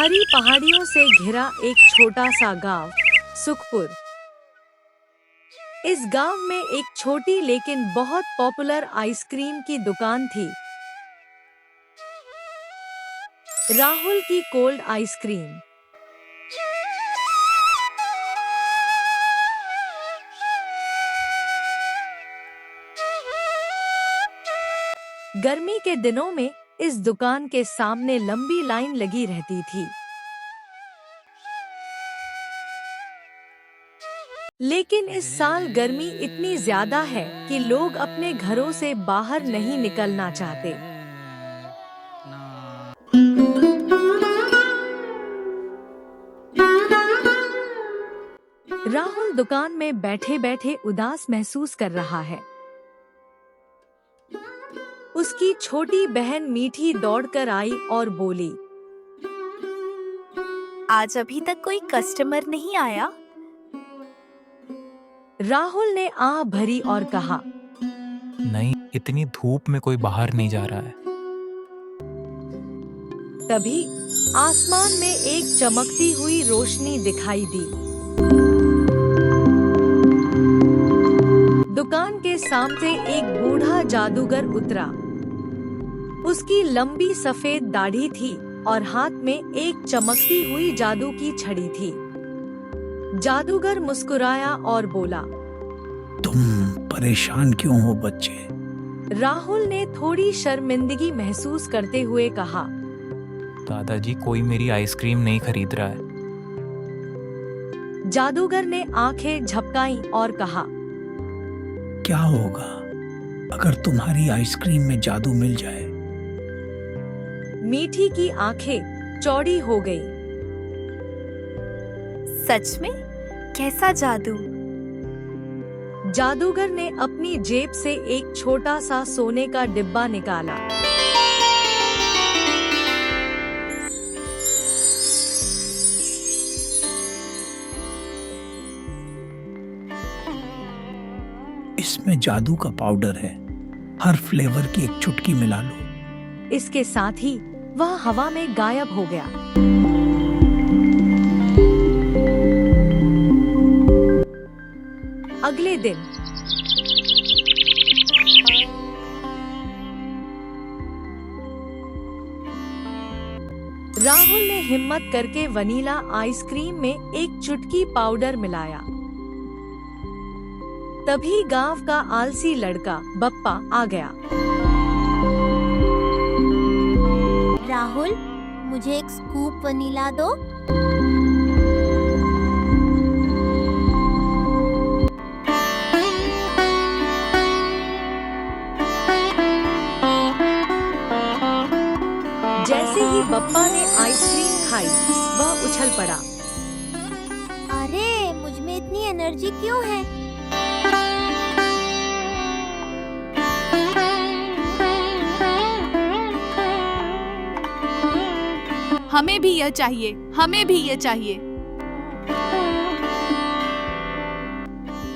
हरी पहाड़ियों से घिरा एक छोटा सा गांव, सुखपुर। इस गांव में एक छोटी लेकिन बहुत पॉपुलर आइसक्रीम की दुकान थी, राहुल की कोल्ड आइसक्रीम। गर्मी के दिनों में इस दुकान के सामने लंबी लाइन लगी रहती थी, लेकिन इस साल गर्मी इतनी ज्यादा है कि लोग अपने घरों से बाहर नहीं निकलना चाहते। राहुल दुकान में बैठे-बैठे उदास महसूस कर रहा है। उसकी छोटी बहन मीठी दौड़कर आई और बोली, आज अभी तक कोई कस्टमर नहीं आया। राहुल ने आह भरी और कहा, नहीं, इतनी धूप में कोई बाहर नहीं जा रहा है। तभी आसमान में एक चमकती हुई रोशनी दिखाई दी। दुकान के सामने एक बूढ़ा जादूगर उतरा। उसकी लंबी सफेद दाढ़ी थी और हाथ में एक चमकती हुई जादू की छड़ी थी। जादूगर मुस्कुराया और बोला, तुम परेशान क्यों हो बच्चे? राहुल ने थोड़ी शर्मिंदगी महसूस करते हुए कहा, दादाजी, कोई मेरी आइसक्रीम नहीं खरीद रहा है। जादूगर ने आंखें झपकाई और कहा, क्या होगा अगर तुम्हारी आइसक्रीम में जादू मिल जाए? मीठी की आंखें चौड़ी हो गई। सच में? कैसा जादू? जादूगर ने अपनी जेब से एक छोटा सा सोने का डिब्बा निकाला। इसमें जादू का पाउडर है, हर फ्लेवर की एक चुटकी मिला लो। इसके साथ ही वह हवा में गायब हो गया। अगले दिन राहुल ने हिम्मत करके वनीला आइसक्रीम में एक चुटकी पाउडर मिलाया। तभी गांव का आलसी लड़का बप्पा आ गया। राहुल, मुझे एक स्कूप वनीला दो। जैसे ही बप्पा ने आइसक्रीम खाई, वह उछल पड़ा। अरे, मुझ में इतनी एनर्जी क्यों है? हमें भी यह चाहिए, हमें भी यह चाहिए।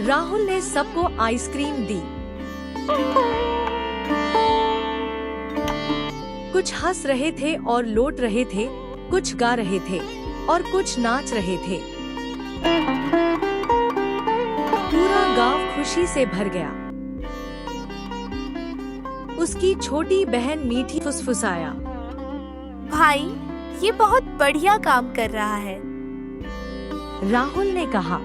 राहुल ने सबको आइसक्रीम दी। कुछ हंस रहे थे और लौट रहे थे, कुछ गा रहे थे और कुछ नाच रहे थे। पूरा गांव खुशी से भर गया। उसकी छोटी बहन मीठी फुसफुसाया, भाई, ये बहुत बढ़िया काम कर रहा है। राहुल ने कहा,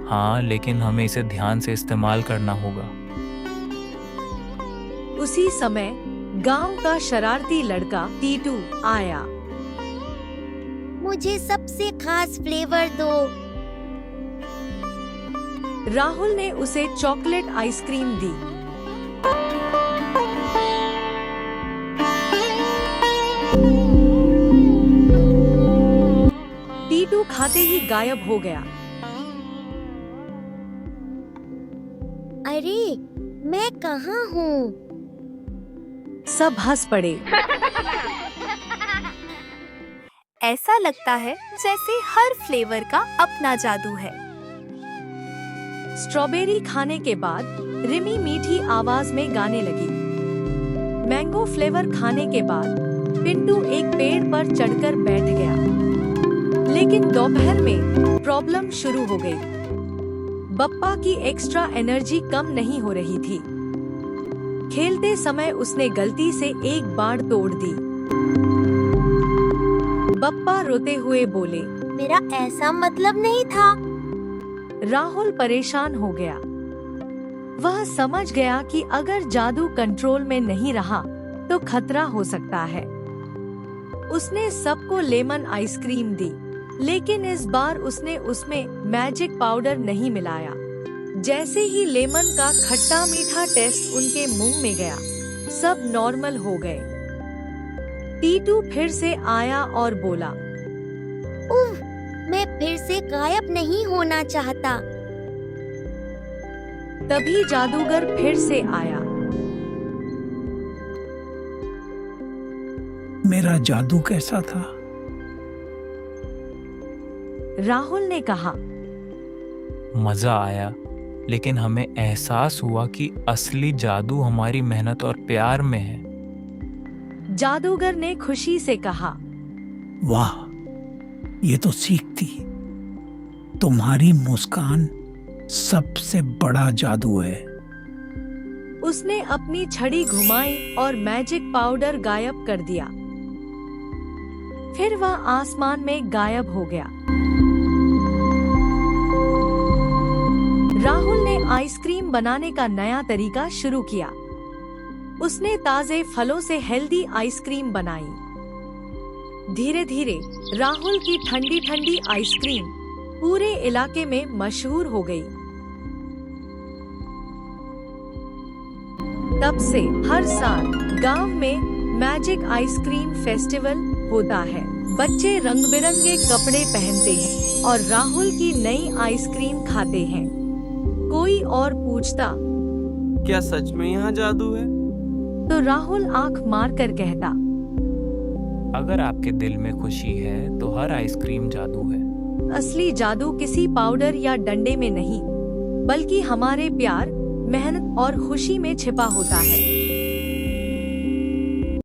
हाँ, लेकिन हमें इसे ध्यान से इस्तेमाल करना होगा। उसी समय गांव का शरारती लड़का टीटू आया। मुझे सबसे खास फ्लेवर दो। राहुल ने उसे चॉकलेट आइसक्रीम दी। टीटू खाते ही गायब हो गया। अरे, मैं कहाँ हूँ? सब हंस पड़े। ऐसा लगता है जैसे हर फ्लेवर का अपना जादू है। स्ट्रॉबेरी खाने के बाद रिमी मीठी आवाज में गाने लगी। मैंगो फ्लेवर खाने के बाद पिंटू एक पेड़ पर चढ़कर बैठ गया। लेकिन दोपहर में प्रॉब्लम शुरू हो गई। बप्पा की एक्स्ट्रा एनर्जी कम नहीं हो रही थी। खेलते समय उसने गलती से एक बाड़ तोड़ दी। बप्पा रोते हुए बोले, मेरा ऐसा मतलब नहीं था। राहुल परेशान हो गया। वह समझ गया कि अगर जादू कंट्रोल में नहीं रहा तो खतरा हो सकता है। उसने सबको लेमन आइसक्रीम दी, लेकिन इस बार उसने उसमें मैजिक पाउडर नहीं मिलाया। जैसे ही लेमन का खट्टा मीठा टेस्ट उनके मुंह में गया, सब नॉर्मल हो गए। टीटू फिर से आया और बोला, उफ, मैं फिर से गायब नहीं होना चाहता। तभी जादूगर फिर से आया। मेरा जादू कैसा था? राहुल ने कहा, मजा आया, लेकिन हमें एहसास हुआ कि असली जादू हमारी मेहनत और प्यार में है। जादूगर ने खुशी से कहा, वाह, ये तो सीख थी। तुम्हारी मुस्कान सबसे बड़ा जादू है। उसने अपनी छड़ी घुमाई और मैजिक पाउडर गायब कर दिया। फिर वह आसमान में गायब हो गया। राहुल ने आइसक्रीम बनाने का नया तरीका शुरू किया। उसने ताजे फलों से हेल्दी आइसक्रीम बनाई। धीरे धीरे राहुल की ठंडी ठंडी आइसक्रीम पूरे इलाके में मशहूर हो गई। तब से हर साल गांव में मैजिक आइसक्रीम फेस्टिवल होता है। बच्चे रंग बिरंगे कपड़े पहनते हैं और राहुल की नई आइसक्रीम खाते हैं। कोई और पूछता, क्या सच में यहाँ जादू है? तो राहुल आंख मार कर कहता, अगर आपके दिल में खुशी है तो हर आइसक्रीम जादू है। असली जादू किसी पाउडर या डंडे में नहीं, बल्कि हमारे प्यार, मेहनत और खुशी में छिपा होता है।